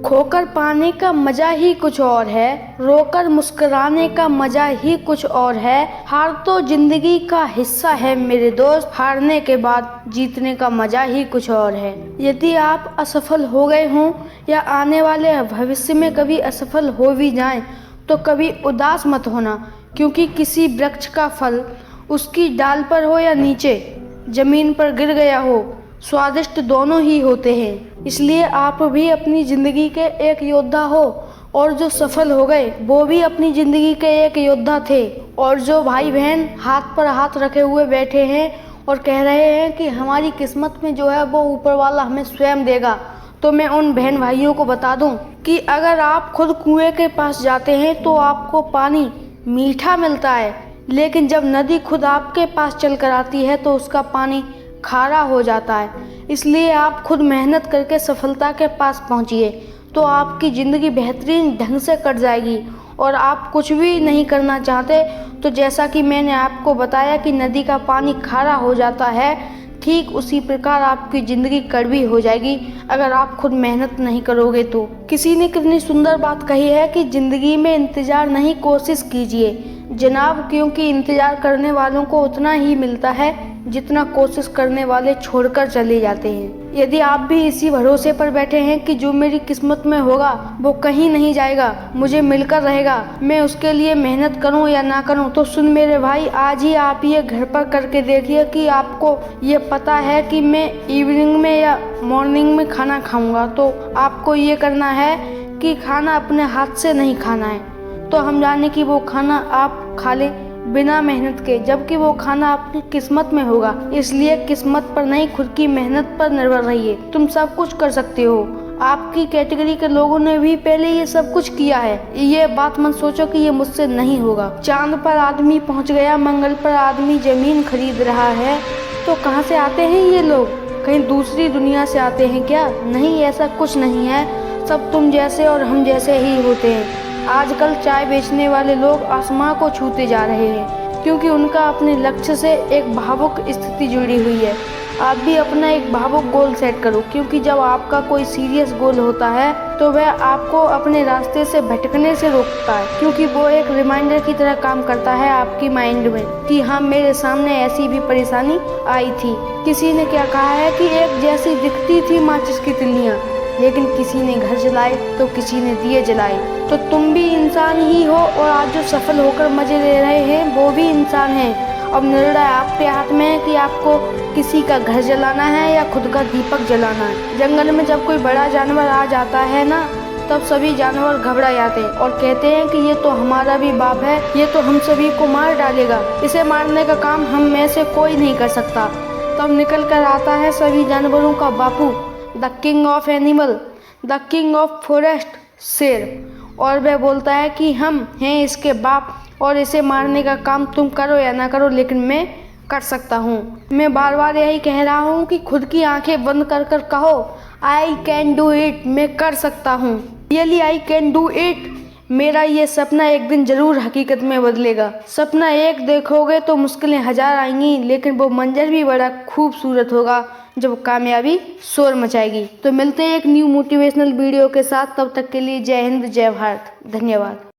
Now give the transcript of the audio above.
खोकर पाने का मजा ही कुछ और है, रोकर मुस्कुराने का मजा ही कुछ और है। हार तो जिंदगी का हिस्सा है मेरे दोस्त, हारने के बाद जीतने का मजा ही कुछ और है। यदि आप असफल हो गए हों या आने वाले भविष्य में कभी असफल हो भी जाएं, तो कभी उदास मत होना, क्योंकि किसी वृक्ष का फल उसकी डाल पर हो या नीचे जमीन पर गिर गया हो, स्वादिष्ट दोनों ही होते हैं। इसलिए आप भी अपनी ज़िंदगी के एक योद्धा हो, और जो सफल हो गए वो भी अपनी ज़िंदगी के एक योद्धा थे। और जो भाई बहन हाथ पर हाथ रखे हुए बैठे हैं और कह रहे हैं कि हमारी किस्मत में जो है वो ऊपर वाला हमें स्वयं देगा, तो मैं उन बहन भाइयों को बता दूं कि अगर आप खुद कुएं के पास जाते हैं तो आपको पानी मीठा मिलता है, लेकिन जब नदी खुद आपके पास चल कर आती है तो उसका पानी खारा हो जाता है। इसलिए आप खुद मेहनत करके सफलता के पास पहुंचिए, तो आपकी ज़िंदगी बेहतरीन ढंग से कट जाएगी। और आप कुछ भी नहीं करना चाहते तो जैसा कि मैंने आपको बताया कि नदी का पानी खारा हो जाता है, ठीक उसी प्रकार आपकी ज़िंदगी कड़वी हो जाएगी अगर आप खुद मेहनत नहीं करोगे तो। किसी ने कितनी सुंदर बात कही है कि ज़िंदगी में इंतज़ार नहीं, कोशिश कीजिए जनाब, क्योंकि इंतज़ार करने वालों को उतना ही मिलता है जितना कोशिश करने वाले छोड़कर चले जाते हैं। यदि आप भी इसी भरोसे पर बैठे हैं कि जो मेरी किस्मत में होगा वो कहीं नहीं जाएगा, मुझे मिलकर रहेगा, मैं उसके लिए मेहनत करूं या ना करूं, तो सुन मेरे भाई, आज ही आप ये घर पर करके देखिए कि आपको ये पता है कि मैं इवनिंग में या मॉर्निंग में खाना खाऊंगा, तो आपको ये करना है कि खाना अपने हाथ से नहीं खाना है। तो हम जाने कि वो खाना आप खा लें बिना मेहनत के, जबकि वो खाना आपकी किस्मत में होगा। इसलिए किस्मत पर नहीं, खुद की मेहनत पर निर्भर रहिए। तुम सब कुछ कर सकते हो। आपकी कैटेगरी के लोगों ने भी पहले ये सब कुछ किया है। ये बात मत सोचो कि ये मुझसे नहीं होगा। चांद पर आदमी पहुंच गया, मंगल पर आदमी जमीन खरीद रहा है, तो कहाँ से आते हैं ये लोग? कहीं दूसरी दुनिया से आते हैं क्या? नहीं, ऐसा कुछ नहीं है। सब तुम जैसे और हम जैसे ही होते हैं। आजकल चाय बेचने वाले लोग आसमां को छूते जा रहे हैं, क्योंकि उनका अपने लक्ष्य से एक भावुक स्थिति जुड़ी हुई है। आप भी अपना एक भावुक गोल सेट करो, क्योंकि जब आपका कोई सीरियस गोल होता है तो वह आपको अपने रास्ते से भटकने से रोकता है, क्योंकि वो एक रिमाइंडर की तरह काम करता है आपकी माइंड में कि हाँ, मेरे सामने ऐसी भी परेशानी आई थी। किसी ने क्या कहा है कि एक जैसी दिखती थी माचिस की तिल्लियाँ, लेकिन किसी ने घर जलाए तो किसी ने दिए जलाए। तो तुम भी इंसान ही हो, और आज जो सफल होकर मजे ले रहे हैं वो भी इंसान हैं। अब निर्णय आपके हाथ में है कि आपको किसी का घर जलाना है या खुद का दीपक जलाना है। जंगल में जब कोई बड़ा जानवर आ जाता है ना, तब सभी जानवर घबरा जाते हैं और कहते हैं कि ये तो हमारा भी बाप है, ये तो हम सभी को मार डालेगा, इसे मारने का काम हम में से कोई नहीं कर सकता। तब निकल कर आता है सभी जानवरों का बापू, the king of animal, the king of forest, शेर। और वह बोलता है कि हम हैं इसके बाप, और इसे मारने का काम तुम करो या ना करो, लेकिन मैं कर सकता हूँ। मैं बार बार यही कह रहा हूँ कि खुद की आंखें बंद कर कर कहो, आई कैन डू इट, मैं कर सकता हूँ, really I can do it. मेरा ये सपना एक दिन जरूर हकीकत में बदलेगा। सपना एक देखोगे तो मुश्किलें हजार आएंगी, लेकिन वो मंजर भी बड़ा खूबसूरत होगा जब कामयाबी शोर मचाएगी। तो मिलते हैं एक न्यू मोटिवेशनल वीडियो के साथ, तब तक के लिए जय हिंद, जय भारत, धन्यवाद।